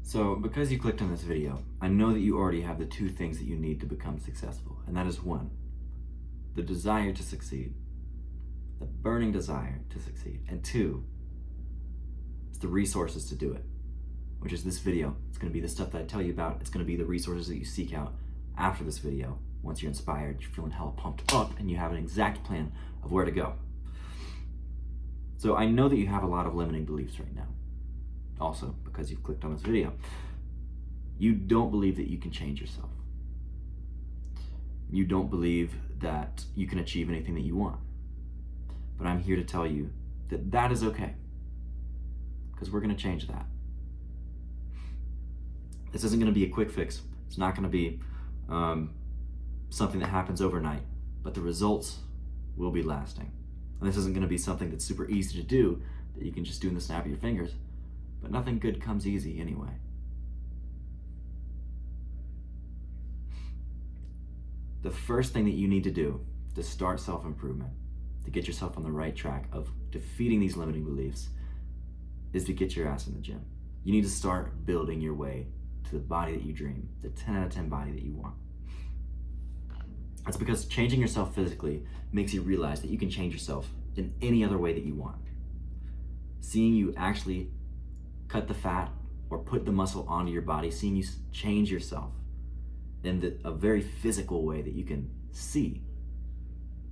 So, because you clicked on this video, I know that you already have the two things that you need to become successful, and that is one, the desire to succeed, the burning desire to succeed, and two, it's the resources to do it, which is this video. It's going to be the stuff that I tell you about. It's going to be the resources that you seek out after this video. Once you're inspired, you're feeling hella pumped up, and you have an exact plan of where to go. So I know that you have a lot of limiting beliefs right now. Also, because you've clicked on this video, you don't believe that you can change yourself. You don't believe that you can achieve anything that you want. But I'm here to tell you that that is okay, because we're going to change that. This isn't going to be a quick fix. It's not going to be something that happens overnight, but the results will be lasting. And this isn't going to be something that's super easy to do, that you can just do in the snap of your fingers. But nothing good comes easy anyway. The first thing that you need to do to start self-improvement, to get yourself on the right track of defeating these limiting beliefs, is to get your ass in the gym. You need to start building your way to the body that you dream, the 10 out of 10 body that you want. That's because changing yourself physically makes you realize that you can change yourself in any other way that you want. Seeing you actually cut the fat or put the muscle onto your body, seeing you change yourself in a very physical way that you can see,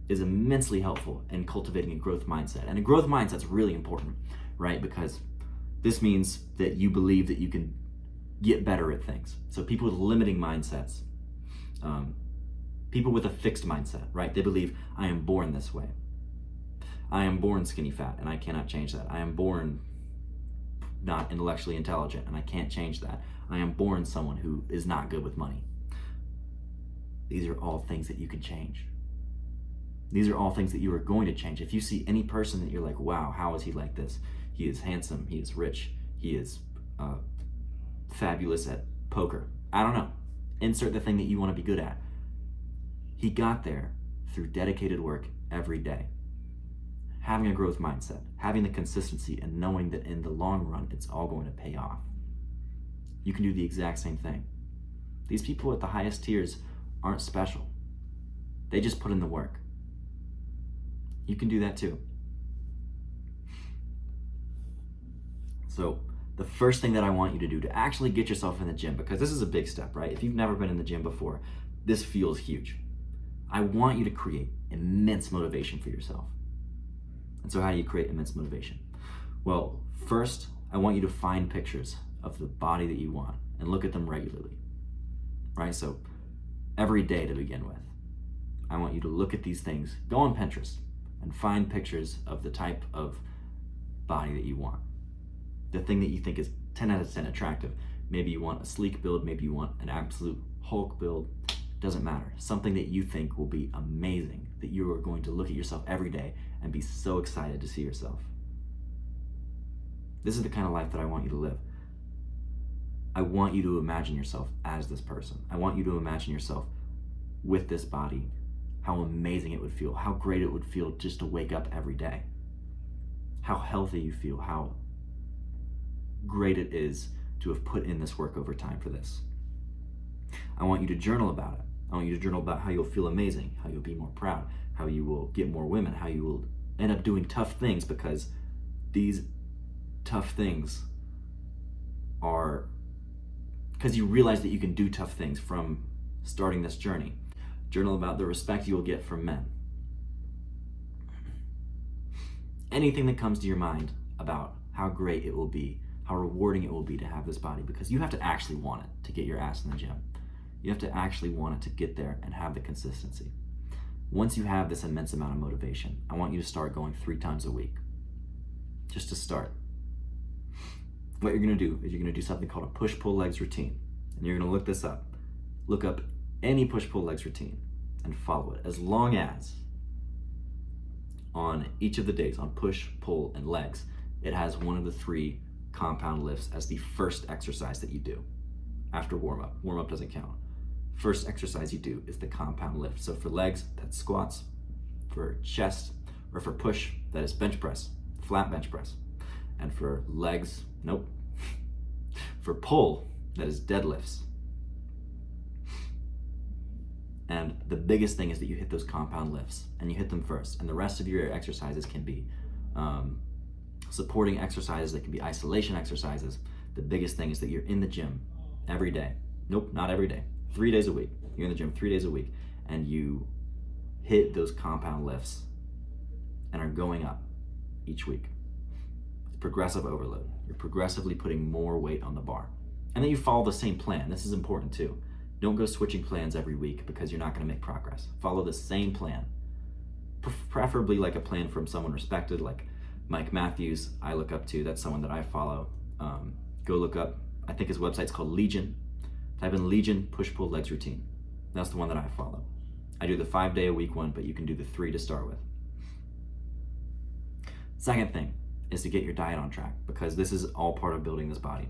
is immensely helpful in cultivating a growth mindset. And a growth mindset is really important, right? Because this means that you believe that you can get better at things. So people with limiting mindsets, people with a fixed mindset, right? They believe, I am born this way. I am born skinny fat and I cannot change that. I am born not intellectually intelligent and I can't change that. I am born someone who is not good with money. These are all things that you can change. These are all things that you are going to change. If you see any person that you're like, wow, how is he like this? He is handsome, he is rich, he is fabulous at poker. I don't know. Insert the thing that you want to be good at. He got there through dedicated work every day. Having a growth mindset, having the consistency, and knowing that in the long run, it's all going to pay off. You can do the exact same thing. These people at the highest tiers aren't special. They just put in the work. You can do that too. So the first thing that I want you to do to actually get yourself in the gym, because this is a big step, right? If you've never been in the gym before, this feels huge. I want you to create immense motivation for yourself. And so how do you create immense motivation? Well, first, I want you to find pictures of the body that you want and look at them regularly, right? So every day to begin with, I want you to look at these things, go on Pinterest and find pictures of the type of body that you want. The thing that you think is 10 out of 10 attractive. Maybe you want a sleek build, maybe you want an absolute Hulk build, doesn't matter. Something that you think will be amazing, that you are going to look at yourself every day and be so excited to see yourself. This is the kind of life that I want you to live. I want you to imagine yourself as this person. I want you to imagine yourself with this body, how amazing it would feel, how great it would feel just to wake up every day, how healthy you feel, how great it is to have put in this work over time for this. I want you to journal about it. I want you to journal about how you'll feel amazing, how you'll be more proud, how you will get more women, how you will end up doing tough things, because these tough things are because you realize that you can do tough things from starting this journey. Journal about the respect you will get from men. Anything that comes to your mind about how great it will be, how rewarding it will be to have this body, because you have to actually want it to get your ass in the gym. You have to actually want it to get there and have the consistency. Once you have this immense amount of motivation, I want you to start going 3 times a week, just to start. What you're gonna do is you're gonna do something called a push-pull legs routine. And you're gonna look this up. Look up any push-pull legs routine and follow it, as long as on each of the days, on push, pull, and legs, it has one of the 3 compound lifts as the first exercise that you do after warm-up. Warm-up doesn't count. First exercise you do is the compound lift. So for legs, that's squats. For chest, or for push, that is bench press, flat bench press. And for legs, nope. For pull, that is deadlifts. And the biggest thing is that you hit those compound lifts, and you hit them first. And the rest of your exercises can be supporting exercises, that can be isolation exercises. The biggest thing is that you're in the gym every day. Nope, not every day. 3 days a week. You're in the gym 3 days a week, and you hit those compound lifts and are going up each week. It's progressive overload. You're progressively putting more weight on the bar. And then you follow the same plan. This is important too. Don't go switching plans every week because you're not going to make progress. Follow the same plan. Preferably like a plan from someone respected, like Mike Matthews, I look up to. That's someone that I follow. Go look up, I think his website's called Legion. Type in Legion push-pull legs routine. That's the one that I follow. I do the 5-day-a-week one, but you can do the 3 to start with. Second thing is to get your diet on track, because this is all part of building this body.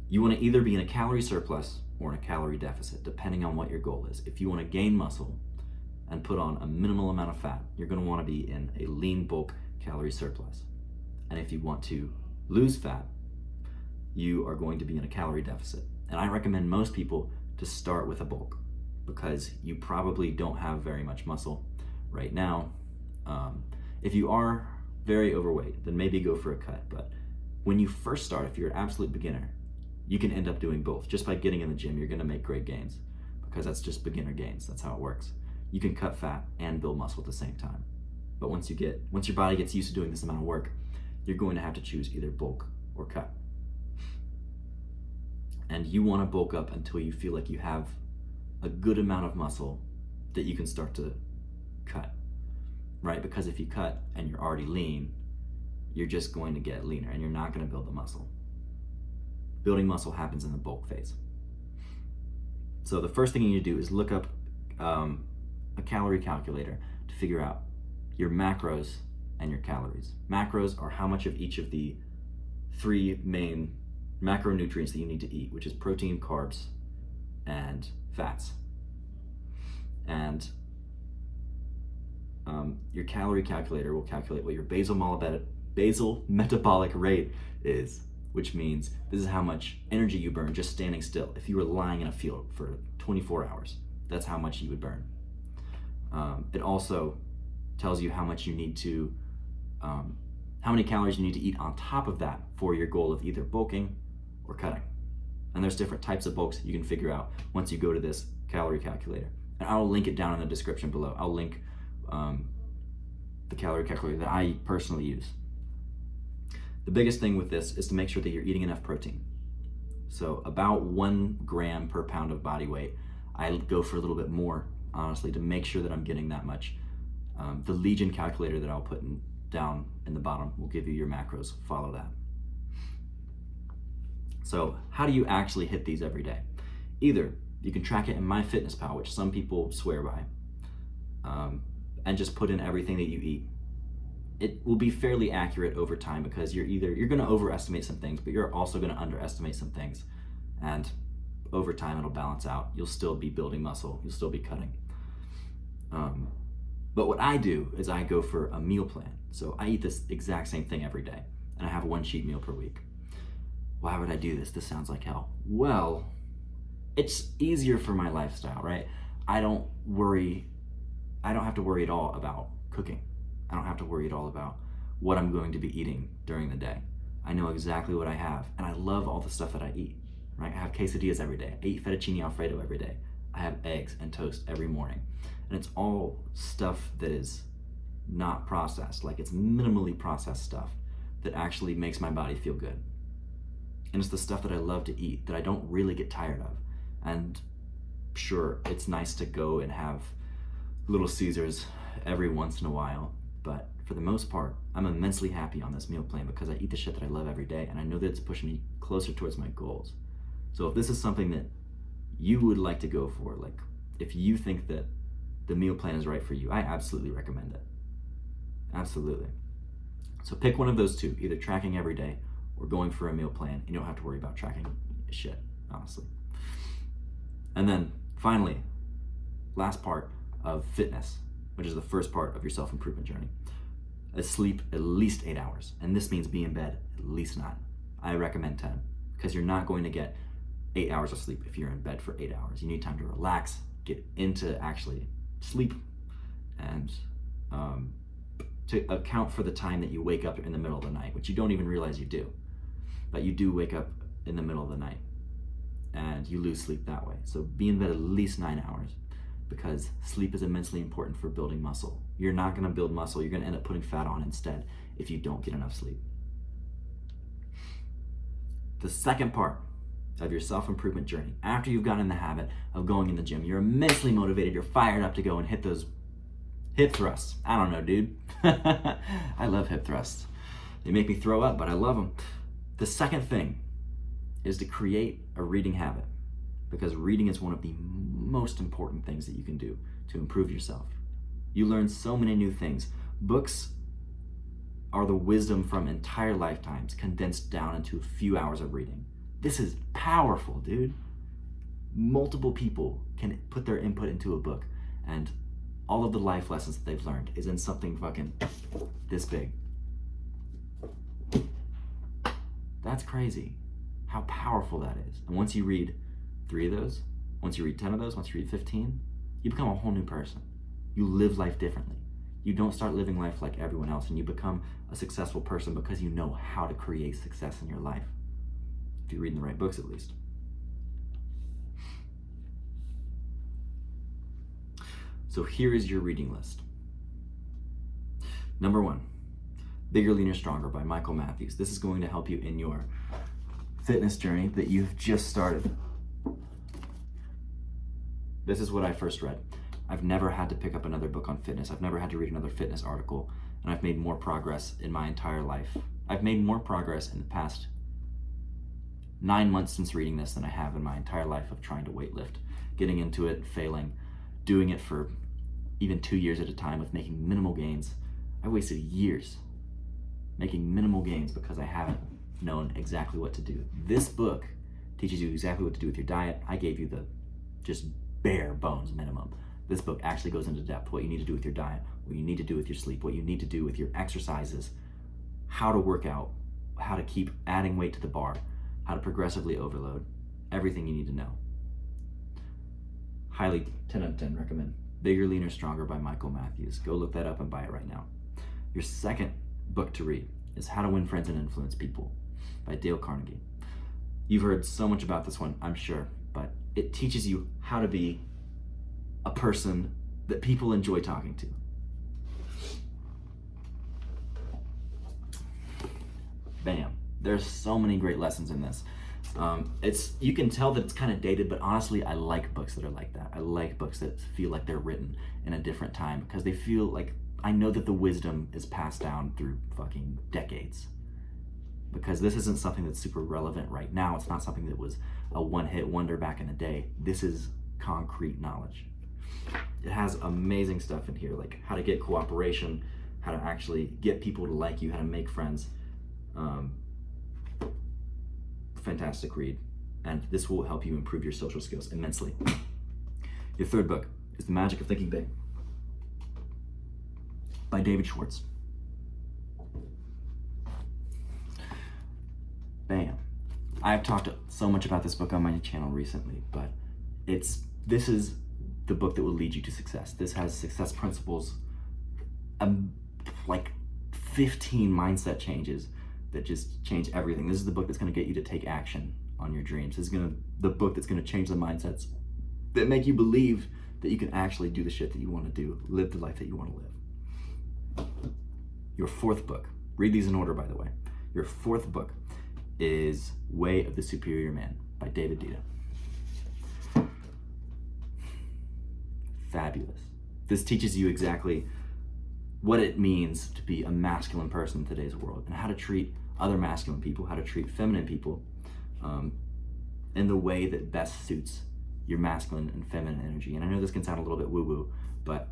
You want to either be in a calorie surplus or in a calorie deficit, depending on what your goal is. If you want to gain muscle and put on a minimal amount of fat, you're going to want to be in a lean bulk calorie surplus. And if you want to lose fat, you are going to be in a calorie deficit. And I recommend most people to start with a bulk, because you probably don't have very much muscle right now. If you are very overweight, then maybe go for a cut. But when you first start, if you're an absolute beginner, you can end up doing both. Just by getting in the gym, you're gonna make great gains, because that's just beginner gains. That's how it works. You can cut fat and build muscle at the same time. But once your body gets used to doing this amount of work, you're going to have to choose either bulk or cut. And you wanna bulk up until you feel like you have a good amount of muscle that you can start to cut, right? Because if you cut and you're already lean, you're just going to get leaner and you're not going to build the muscle. Building muscle happens in the bulk phase. So the first thing you need to do is look up a calorie calculator to figure out your macros and your calories. Macros are how much of each of the 3 main macronutrients that you need to eat, which is protein, carbs, and fats. And your calorie calculator will calculate what your basal metabolic rate is, which means this is how much energy you burn just standing still. If you were lying in a field for 24 hours, that's how much you would burn. It also tells you how much you need to, how many calories you need to eat on top of that for your goal of either bulking or cutting. And there's different types of bulks you can figure out once you go to this calorie calculator. And I'll link it down in the description below. I'll link the calorie calculator that I personally use. The biggest thing with this is to make sure that you're eating enough protein. So about 1 gram per pound of body weight. I go for a little bit more, honestly, to make sure that I'm getting that much. The Legion calculator that I'll put down in the bottom will give you your macros. Follow that. So how do you actually hit these every day? Either you can track it in MyFitnessPal, which some people swear by, and just put in everything that you eat. It will be fairly accurate over time, because you're going to overestimate some things, but you're also going to underestimate some things. And over time, it'll balance out. You'll still be building muscle. You'll still be cutting. But what I do is I go for a meal plan. So I eat this exact same thing every day, and I have 1 cheat meal per week. Why would I do this? This sounds like hell. Well, it's easier for my lifestyle, right? I don't have to worry at all about cooking. I don't have to worry at all about what I'm going to be eating during the day. I know exactly what I have, and I love all the stuff that I eat, right? I have quesadillas every day. I eat fettuccine alfredo every day. I have eggs and toast every morning. And it's all stuff that is not processed. Like, it's minimally processed stuff that actually makes my body feel good. And it's the stuff that I love to eat, that I don't really get tired of. And sure, it's nice to go and have Little Caesars every once in a while, but for the most part, I'm immensely happy on this meal plan, because I eat the shit that I love every day, and I know that it's pushing me closer towards my goals. So if this is something that you would like to go for, like if you think that the meal plan is right for you, I absolutely recommend it. Absolutely. So pick one of those 2, either tracking every day or going for a meal plan. You don't have to worry about tracking shit, honestly. And then finally, last part of fitness, which is the first part of your self-improvement journey, is sleep at least 8 hours. And this means be in bed at least 9. I recommend 10, because you're not going to get 8 hours of sleep if you're in bed for 8 hours. You need time to relax, get into actually sleep, and to account for the time that you wake up in the middle of the night, which you don't even realize you do. But you do wake up in the middle of the night and you lose sleep that way. So be in bed at least 9 hours, because sleep is immensely important for building muscle. You're not gonna build muscle, you're gonna end up putting fat on instead if you don't get enough sleep. The second part of your self-improvement journey, after you've gotten in the habit of going in the gym, you're immensely motivated, you're fired up to go and hit those hip thrusts. I don't know, dude. I love hip thrusts. They make me throw up, but I love them. The second thing is to create a reading habit, because reading is one of the most important things that you can do to improve yourself. You learn so many new things. Books are the wisdom from entire lifetimes condensed down into a few hours of reading. This is powerful, dude. Multiple people can put their input into a book, and all of the life lessons that they've learned is in something fucking this big. That's crazy how powerful that is. And once you read 3 of those, once you read 10 of those, once you read 15, you become a whole new person. You live life differently. You don't start living life like everyone else, and you become a successful person because you know how to create success in your life. If you're reading the right books, at least. So here is your reading list. Number 1, Bigger, Leaner, Stronger by Michael Matthews. This is going to help you in your fitness journey that you've just started. This is what I first read. I've never had to pick up another book on fitness. I've never had to read another fitness article, and I've made more progress in my entire life. I've made more progress in the past 9 months since reading this than I have in my entire life of trying to weightlift, getting into it, failing, doing it for even 2 years at a time with making minimal gains. I wasted years making minimal gains because I haven't known exactly what to do. This book teaches you exactly what to do with your diet. I gave you the just bare bones minimum. This book actually goes into depth, what you need to do with your diet, what you need to do with your sleep, what you need to do with your exercises, how to work out, how to keep adding weight to the bar, how to progressively overload, everything you need to know. Highly 10 out of 10 recommend. Bigger, Leaner, Stronger by Michael Matthews. Go look that up and buy it right now. Your second book to read is How to Win Friends and Influence People by Dale Carnegie. You've heard so much about this one, I'm sure, but it teaches you how to be a person that people enjoy talking to. Bam. There's so many great lessons in this. You can tell that it's kind of dated, but honestly, I like books that are like that. I like books that feel like they're written in a different time, because they feel like I know that the wisdom is passed down through fucking decades. Because this isn't something that's super relevant right now. It's not something that was a one-hit wonder back in the day. This is concrete knowledge. It has amazing stuff in here, like how to get cooperation, how to actually get people to like you, how to make friends. Fantastic read, and this will help you improve your social skills immensely. Your third book is The Magic of Thinking Big by David Schwartz. Bam. I've talked so much about this book on my channel recently, but this is the book that will lead you to success. This has success principles, like 15 mindset changes that just change everything. This is the book that's going to get you to take action on your dreams. This is the book that's going to change the mindsets that make you believe that you can actually do the shit that you want to do, live the life that you want to live. Your fourth book, read these in order, by the way. Your fourth book is Way of the Superior Man by David Deida. Fabulous. This teaches you exactly what it means to be a masculine person in today's world, and how to treat other masculine people, how to treat feminine people in the way that best suits your masculine and feminine energy. And I know this can sound a little bit woo-woo, but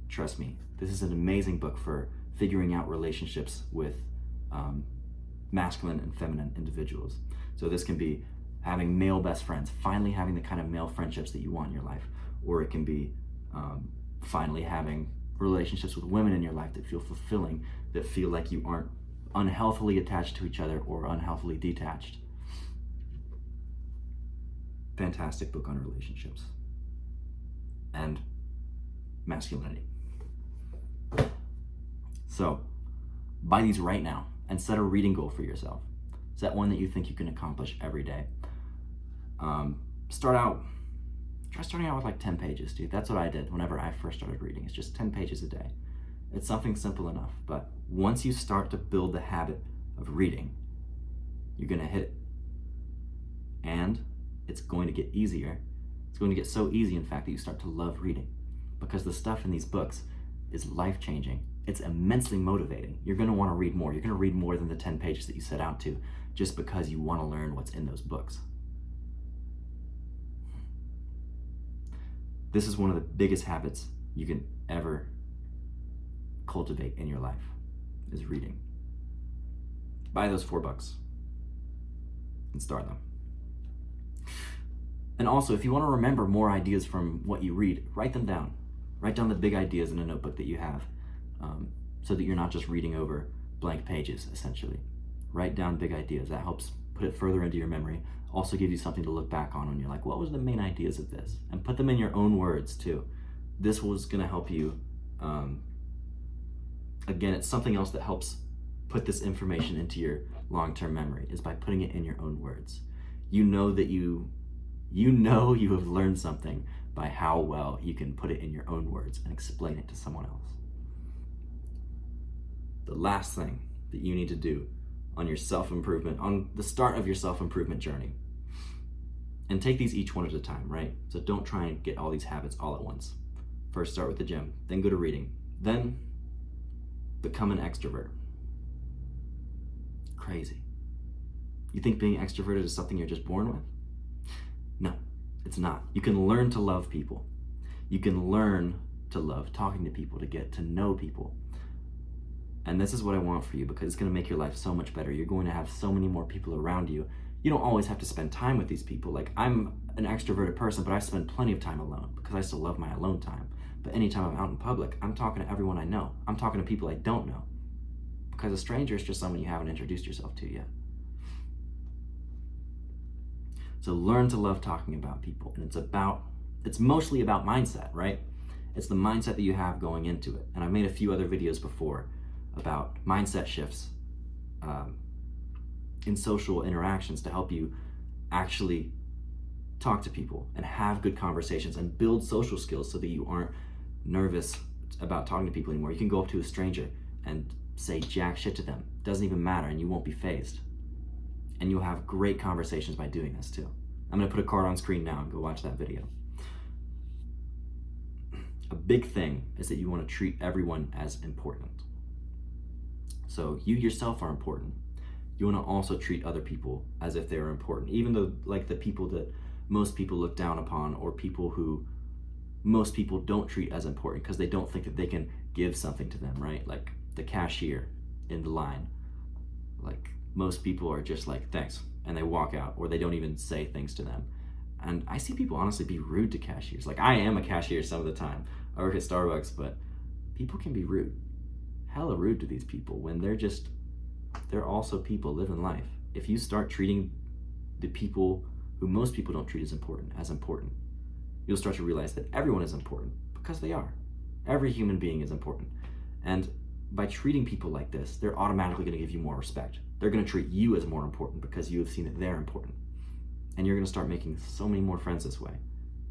trust me, this is an amazing book for figuring out relationships with masculine and feminine individuals. So this can be having male best friends, finally having the kind of male friendships that you want in your life, or it can be finally having relationships with women in your life that feel fulfilling, that feel like you aren't unhealthily attached to each other or unhealthily detached. fantastic book on relationships and masculinity. So buy these right now and set a reading goal for yourself. Set one that you think you can accomplish every day. Try starting out with like 10 pages, dude. That's what I did whenever I first started reading. It's just 10 pages a day. It's something simple enough, but once you start to build the habit of reading, you're gonna hit it. And it's going to get easier. It's going to get so easy, in fact, that you start to love reading, because the stuff in these books is life-changing. It's immensely motivating. You're gonna wanna read more. You're gonna read more than the 10 pages that you set out to, just because you wanna learn what's in those books. This is one of the biggest habits you can ever cultivate in your life, is reading. Buy those $4 and start them. And also, if you want to remember more ideas from what you read, write them down. Write down the big ideas in a notebook that you have, so that you're not just reading over blank pages, essentially. Write down big ideas. That helps put it further into your memory. Also gives you something to look back on when you're like, what was the main ideas of this? And put them in your own words too. This was going to help you. Again, it's something else that helps put this information into your long-term memory, is by putting it in your own words. You know that you have learned something by how well you can put it in your own words and explain it to someone else. The last thing that you need to do on your self-improvement, on the start of your self-improvement journey, and take these each one at a time, right? So don't try and get all these habits all at once. First start with the gym, then go to reading, then become an extrovert. Crazy. You think being extroverted is something you're just born with? No, it's not. You can learn to love people. You can learn to love talking to people, to get to know people. And this is what I want for you, because it's going to make your life so much better. You're going to have so many more people around you. You don't always have to spend time with these people. Like, I'm an extroverted person, but I spend plenty of time alone because I still love my alone time. But anytime I'm out in public, I'm talking to everyone I know. I'm talking to people I don't know, because a stranger is just someone you haven't introduced yourself to yet. So learn to love talking about people. And it's mostly about mindset, right? It's the mindset that you have going into it. And I made a few other videos before about mindset shifts in social interactions to help you actually talk to people and have good conversations and build social skills, so that you aren't nervous about talking to people anymore. You can go up to a stranger and say jack shit to them. Doesn't even matter, and you won't be fazed. And you'll have great conversations by doing this too. I'm gonna put a card on screen now and go watch that video. A big thing is that you wanna treat everyone as important. So you yourself are important. You wanna also treat other people as if they're important, even though, like, the people that most people look down upon, or people who most people don't treat as important because they don't think that they can give something to them, right? Like the cashier in the line. Like, most people are just like, thanks, and they walk out, or they don't even say things to them. And I see people honestly be rude to cashiers. Like, I am a cashier some of the time. I work at Starbucks, but people can be rude. Hella rude to these people when they're also people living life. If you start treating the people who most people don't treat as important, you'll start to realize that everyone is important, because they are. Every human being is important. And by treating people like this, they're automatically going to give you more respect. They're going to treat you as more important because you have seen that they're important. And you're going to start making so many more friends this way,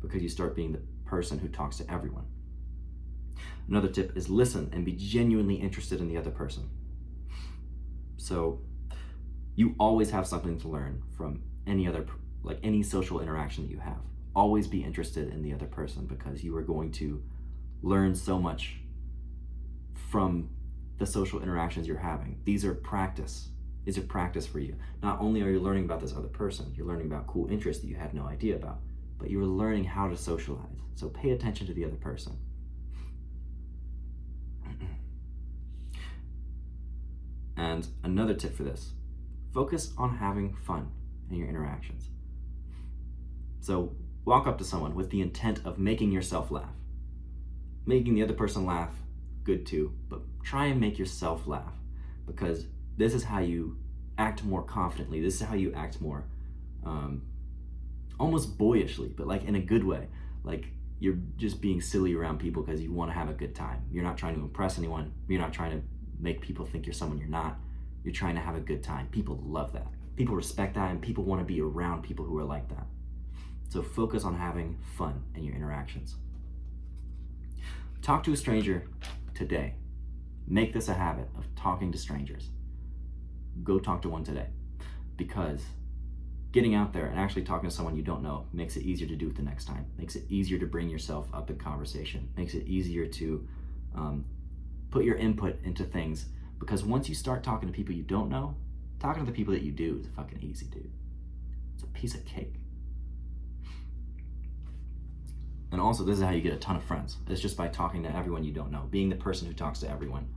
because you start being the person who talks to everyone. Another tip is listen and be genuinely interested in the other person. So you always have something to learn from any social interaction that you have. Always be interested in the other person, because you are going to learn so much from the social interactions you're having. These are practice for you. Not only are you learning about this other person, you're learning about cool interests that you had no idea about, but you're learning how to socialize. So pay attention to the other person. And another tip for this, focus on having fun in your interactions. So walk up to someone with the intent of making yourself laugh. Making the other person laugh, good too, but try and make yourself laugh, because this is how you act more confidently. This is how you act more almost boyishly, but like in a good way. Like you're just being silly around people because you want to have a good time. You're not trying to impress anyone. You're not trying to make people think you're someone you're not. You're trying to have a good time. People love that. People respect that, and people want to be around people who are like that. So focus on having fun in your interactions. Talk to a stranger today. Make this a habit of talking to strangers. Go talk to one today, because getting out there and actually talking to someone you don't know makes it easier to do it the next time. Makes it easier to bring yourself up in conversation. Makes it easier to put your input into things, because once you start talking to people you don't know, talking to the people that you do is fucking easy, dude. It's a piece of cake. And also, this is how you get a ton of friends. It's just by talking to everyone you don't know, being the person who talks to everyone.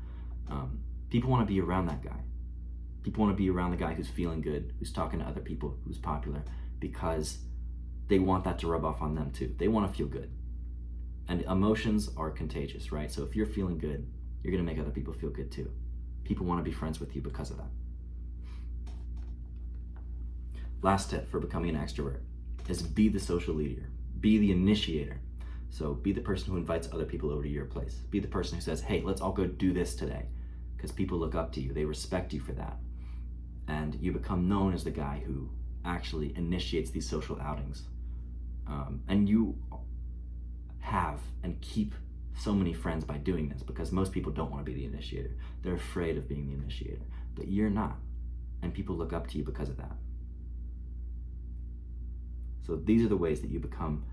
People want to be around that guy. People want to be around the guy who's feeling good, who's talking to other people, who's popular, because they want that to rub off on them too. They want to feel good. And emotions are contagious, right? So if you're feeling good, you're going to make other people feel good too. People want to be friends with you because of that. Last tip for becoming an extrovert is be the social leader. Be the initiator. So be the person who invites other people over to your place. Be the person who says, hey, let's all go do this today. Because people look up to you. They respect you for that. And you become known as the guy who actually initiates these social outings. And you have and keep so many friends by doing this, because most people don't want to be the initiator. They're afraid of being the initiator. But you're not. And people look up to you because of that. So these are the ways that you become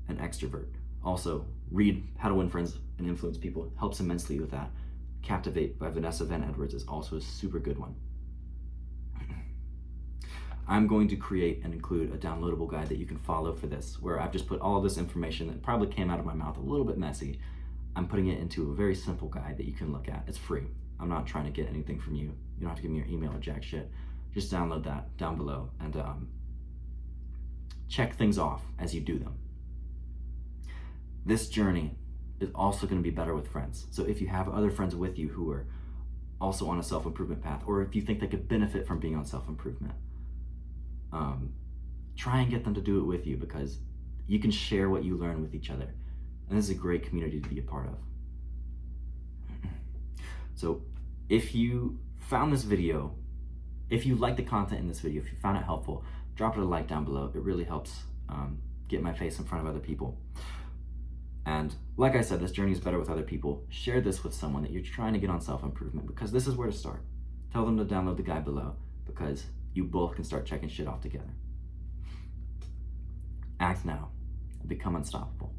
an extrovert. Also, read How to Win Friends and Influence People. It helps immensely with that. Captivate by Vanessa Van Edwards is also a super good one. I'm going to create and include a downloadable guide that you can follow for this, where I've just put all of this information that probably came out of my mouth a little bit messy. I'm putting it into a very simple guide that you can look at. It's free. I'm not trying to get anything from you. You don't have to give me your email or jack shit. Just download that down below and check things off as you do them. This journey is also going to be better with friends. So if you have other friends with you who are also on a self-improvement path, or if you think they could benefit from being on self-improvement, try and get them to do it with you, because you can share what you learn with each other. And this is a great community to be a part of. So if you found this video, if you like the content in this video, if you found it helpful, drop it a like down below. It really helps get my face in front of other people. And like I said, this journey is better with other people. Share this with someone that you're trying to get on self-improvement, because this is where to start. Tell them to download the guide below, because you both can start checking shit off together. Act now. Become unstoppable.